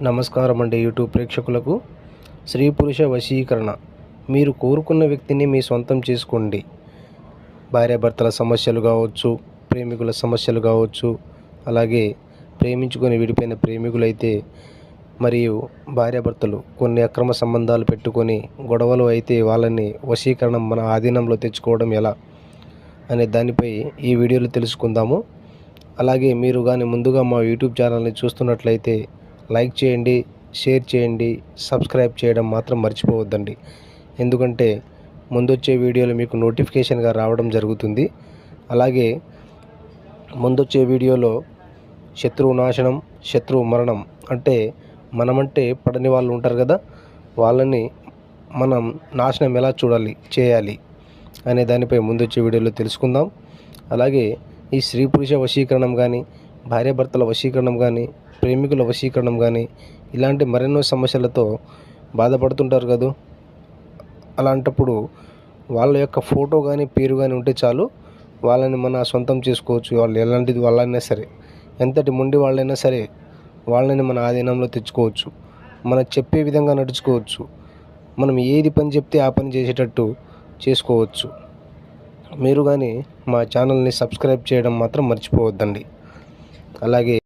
నమస్కారం అండి యూట్యూబ్ ప్రేక్షకులకు. స్త్రీ పురుష వశీకరణ. మీరు కోరుకున్న వ్యక్తిని మీ సొంతం చేసుకోండి. భార్యాభర్తల సమస్యలు కావచ్చు, ప్రేమికుల సమస్యలు కావచ్చు, అలాగే ప్రేమించుకొని విడిపోయిన ప్రేమికులైతే మరియు భార్యాభర్తలు కొన్ని అక్రమ సంబంధాలు పెట్టుకొని గొడవలు అయితే వాళ్ళని వశీకరణం మన ఆధీనంలో తెచ్చుకోవడం ఎలా అనే దానిపై ఈ వీడియోలో తెలుసుకుందాము. అలాగే మీరు కానీ ముందుగా మా యూట్యూబ్ ఛానల్ని చూస్తున్నట్లయితే లైక్ చేయండి, షేర్ చేయండి, సబ్స్క్రైబ్ చేయడం మాత్రం మర్చిపోవద్దండి. ఎందుకంటే ముందొచ్చే వీడియోలు మీకు నోటిఫికేషన్గా రావడం జరుగుతుంది. అలాగే ముందొచ్చే వీడియోలో శత్రువు నాశనం, శత్రువు మరణం అంటే మనమంటే పడని వాళ్ళు ఉంటారు కదా, వాళ్ళని మనం నాశనం ఎలా చేయాలి అనే దానిపై ముందొచ్చే వీడియోలో తెలుసుకుందాం. అలాగే ఈ స్త్రీ పురుష వశీకరణం కానీ, భార్యాభర్తల వశీకరణం కానీ, ప్రేమికుల వశీకరణం కానీ ఇలాంటి మరెన్నో సమస్యలతో బాధపడుతుంటారు కదా. అలాంటప్పుడు వాళ్ళ యొక్క ఫోటో కానీ పేరు కానీ ఉంటే చాలు, వాళ్ళని మన సొంతం చేసుకోవచ్చు. వాళ్ళు ఎలాంటిది వాళ్ళైనా సరే, ఎంతటి మొండి వాళ్ళైనా సరే వాళ్ళని మన ఆధీనంలో తెచ్చుకోవచ్చు. మనం చెప్పే విధంగా నడుచుకోవచ్చు. మనం ఏది పని చెప్తే ఆ పని చేసేటట్టు చేసుకోవచ్చు. మీరు కానీ మా ఛానల్ని సబ్స్క్రైబ్ చేయడం మాత్రం మర్చిపోవద్దండి. అలాగే